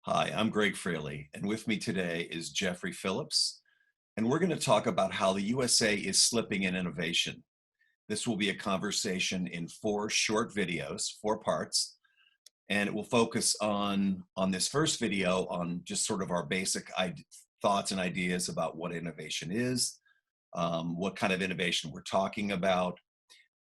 Hi, I'm Gregg Fraley, and with me today is Jeffrey Phillips, and we're going to talk about how the USA is slipping in innovation. This will be a conversation in four short videos, four parts, and it will focus on this first video on just sort of our basic thoughts and ideas about what innovation is, what kind of innovation we're talking about.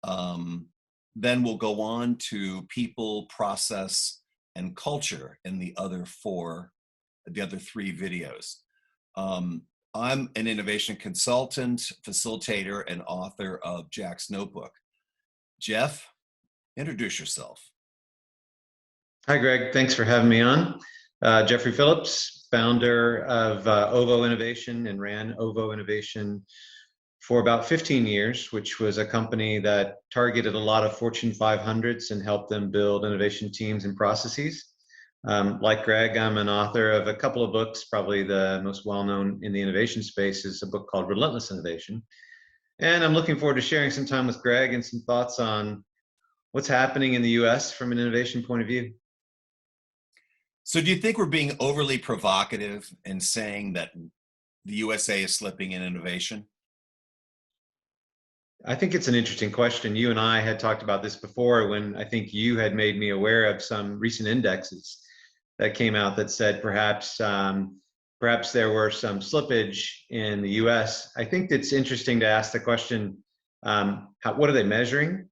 Um, then we'll go on to people, process, and culture in the other three videos. Um, I'm an innovation consultant, facilitator, and author of Jack's Notebook. Jeff, introduce yourself. Hi, Greg. Thanks for having me on. Jeffrey Phillips, founder of OVO Innovation and ran OVO Innovation for about 15 years, which was a company that targeted a lot of Fortune 500s and helped them build innovation teams and processes. Like Greg, I'm an author of a couple of books. Probably the most well-known in the innovation space is a book called Relentless Innovation. And I'm looking forward to sharing some time with Greg and some thoughts on what's happening in the US from an innovation point of view. So, do you think we're being overly provocative in saying that the USA is slipping in innovation? I think it's an interesting question. You and I had talked about this before when I think you had made me aware of some recent indexes that came out that said perhaps there were some slippage in the U.S. I think it's interesting to ask the question, what are they measuring?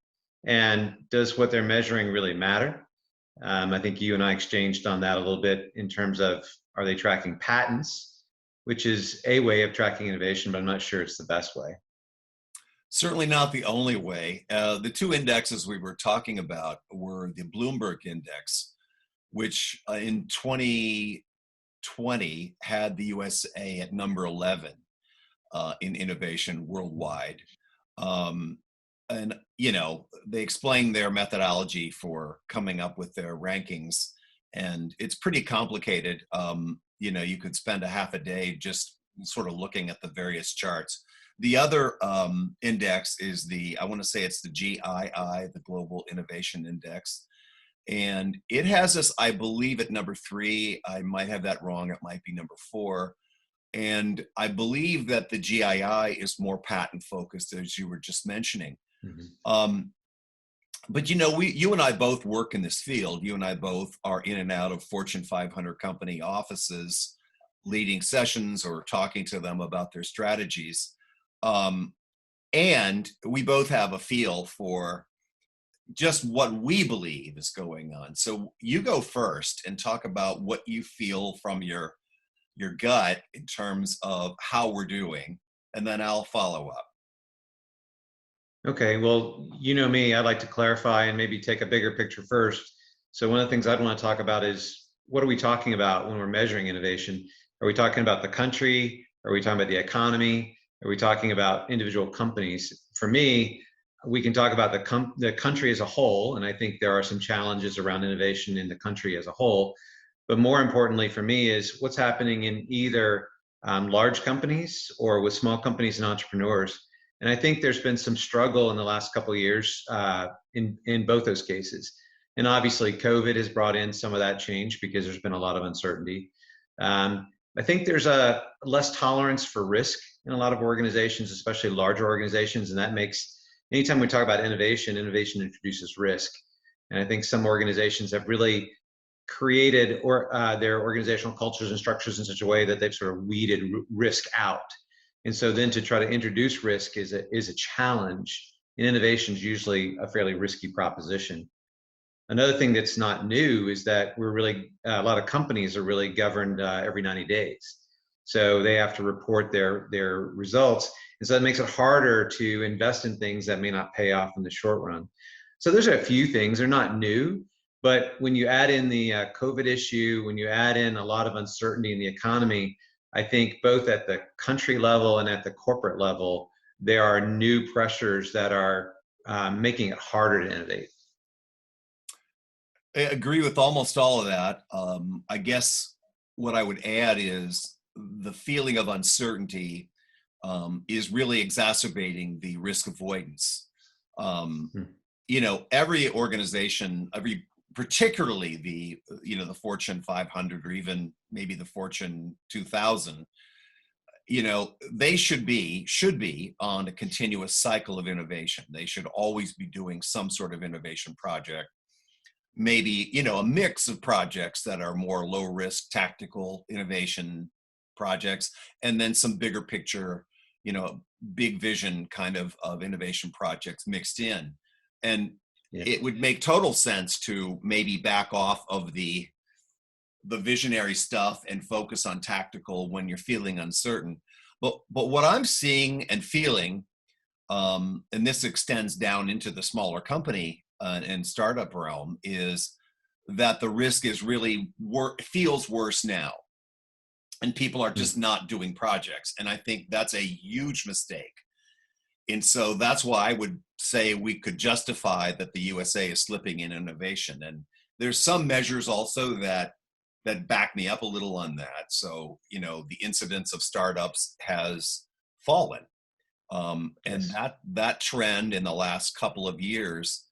And does what they're measuring really matter? I think you and I exchanged on that a little bit in terms of, are they tracking patents, which is a way of tracking innovation, but I'm not sure it's the best way. Certainly not the only way. The two indexes we were talking about were the Bloomberg Index, which in 2020 had the USA at number 11 in innovation worldwide. And, they explain their methodology for coming up with their rankings, and it's pretty complicated. You could spend a half a day just sort of looking at the various charts. The other index is I want to say it's the GII, the Global Innovation Index. And it has us, I believe, at number 3. I might have that wrong. It might be number 4. And I believe that the GII is more patent focused, as you were just mentioning. Mm-hmm. But you and I both work in this field. You and I both are in and out of Fortune 500 company offices, leading sessions or talking to them about their strategies. And we both have a feel for just what we believe is going on. So you go first and talk about what you feel from your gut in terms of how we're doing, and then I'll follow up. Okay, well, you know me, I'd like to clarify and maybe take a bigger picture first. So one of the things I'd want to talk about is, what are we talking about when we're measuring innovation? Are we talking about the country? Are we talking about the economy? Are we talking about individual companies? For me, we can talk about the country as a whole, and I think there are some challenges around innovation in the country as a whole. But more importantly for me is what's happening in either large companies or with small companies and entrepreneurs. And I think there's been some struggle in the last couple of years in both those cases. And obviously, COVID has brought in some of that change because there's been a lot of uncertainty. I think there's a less tolerance for risk in a lot of organizations, especially larger organizations. And that makes, anytime we talk about innovation, innovation introduces risk. And I think some organizations have really created their organizational cultures and structures in such a way that they've sort of weeded risk out. And so then to try to introduce risk is a challenge. And innovation is usually a fairly risky proposition. Another thing that's not new is that a lot of companies are really governed every 90 days. So they have to report their results. And so that makes it harder to invest in things that may not pay off in the short run. So there's a few things, they're not new, but when you add in the COVID issue, when you add in a lot of uncertainty in the economy, I think both at the country level and at the corporate level, there are new pressures that are making it harder to innovate. I agree with almost all of that. I guess what I would add is the feeling of uncertainty is really exacerbating the risk avoidance. Hmm. Every organization, every particularly the Fortune 500 or even maybe the Fortune 2000, they should be on a continuous cycle of innovation. They should always be doing some sort of innovation project, maybe a mix of projects that are more low risk tactical innovation projects, and then some bigger picture, big vision kind of innovation projects mixed in. And Yeah. it would make total sense to maybe back off of the visionary stuff and focus on tactical when you're feeling uncertain. But what I'm seeing and feeling, and this extends down into the smaller company and startup realm, is that the risk is really feels worse now, and people are just not doing projects. And I think that's a huge mistake. And so that's why I would say we could justify that the USA is slipping in innovation. And there's some measures also that back me up a little on that. So, the incidence of startups has fallen. And that trend in the last couple of years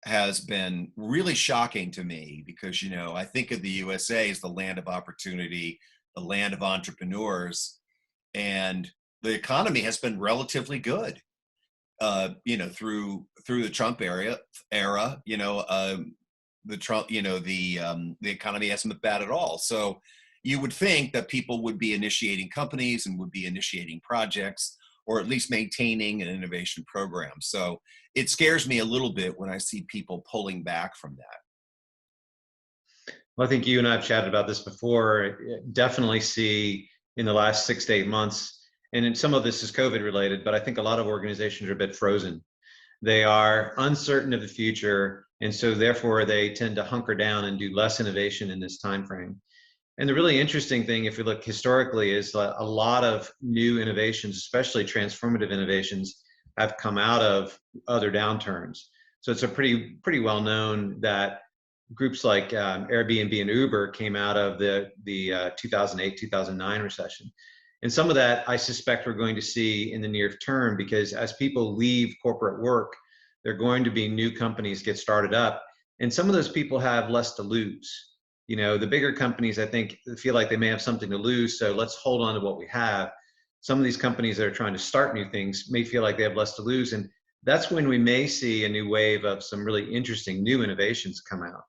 has been really shocking to me, because, I think of the USA as the land of opportunity, the land of entrepreneurs, and the economy has been relatively good. Through the Trump era, the Trump, the economy hasn't been bad at all. So you would think that people would be initiating companies and would be initiating projects, or at least maintaining an innovation program. So it scares me a little bit when I see people pulling back from that. Well, I think you and I have chatted about this before. Definitely see in the last 6 to 8 months, and some of this is COVID related, but I think a lot of organizations are a bit frozen. They are uncertain of the future, and so therefore they tend to hunker down and do less innovation in this time frame. And the really interesting thing, if we look historically, is that a lot of new innovations, especially transformative innovations, have come out of other downturns. So it's a pretty well known that groups like Airbnb and Uber came out of the 2008, 2009 recession. And some of that I suspect we're going to see in the near term, because as people leave corporate work, there are going to be new companies get started up. And some of those people have less to lose. The bigger companies, I think, feel like they may have something to lose, so let's hold on to what we have. Some of these companies that are trying to start new things may feel like they have less to lose. And that's when we may see a new wave of some really interesting new innovations come out.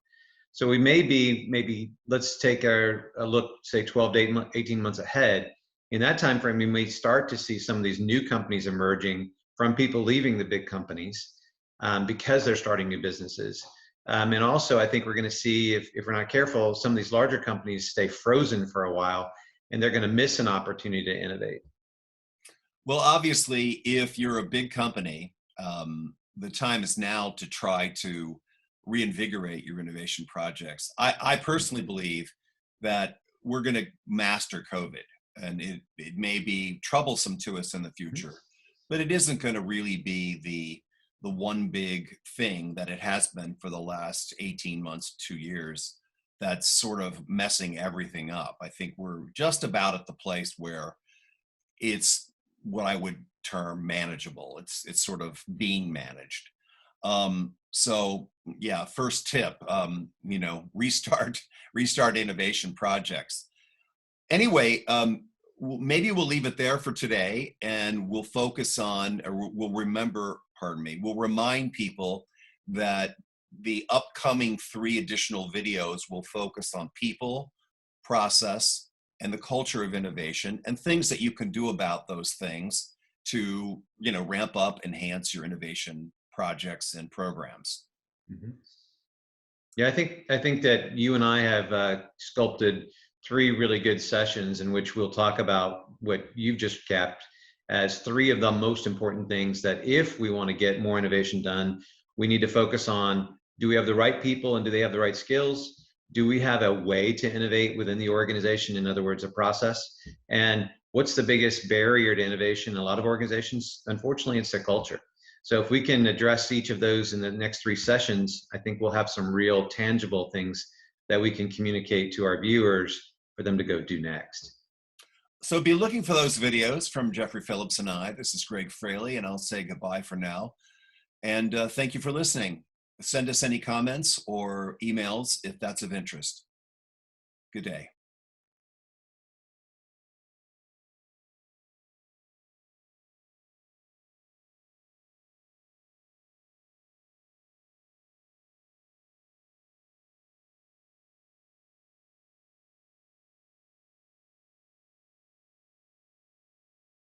So we may be, maybe let's take a look, say 12 to 18 months ahead. In that time frame, we may start to see some of these new companies emerging from people leaving the big companies because they're starting new businesses. And also, I think we're going to see, if we're not careful, some of these larger companies stay frozen for a while, and they're going to miss an opportunity to innovate. Well, obviously, if you're a big company, the time is now to try to reinvigorate your innovation projects. I personally believe that we're going to master COVID. And it may be troublesome to us in the future, but it isn't going to really be the one big thing that it has been for the last 18 months, 2 years, that's sort of messing everything up. I think we're just about at the place where it's what I would term manageable. It's sort of being managed. So yeah, first tip, restart innovation projects. Anyway, maybe we'll leave it there for today, and we'll focus on, or we'll remind people that the upcoming 3 additional videos will focus on people, process, and the culture of innovation, and things that you can do about those things to, ramp up, enhance your innovation projects and programs. Mm-hmm. Yeah, I think that you and I have sculpted 3 really good sessions in which we'll talk about what you've just capped as 3 of the most important things that if we want to get more innovation done, we need to focus on: do we have the right people, and do they have the right skills? Do we have a way to innovate within the organization? In other words, a process. And what's the biggest barrier to innovation in a lot of organizations? Unfortunately, it's their culture. So if we can address each of those in the next 3 sessions, I think we'll have some real tangible things that we can communicate to our viewers for them to go do next. So be looking for those videos from Jeffrey Phillips and I. This is Gregg Fraley, and I'll say goodbye for now. And thank you for listening. Send us any comments or emails if that's of interest. Good day.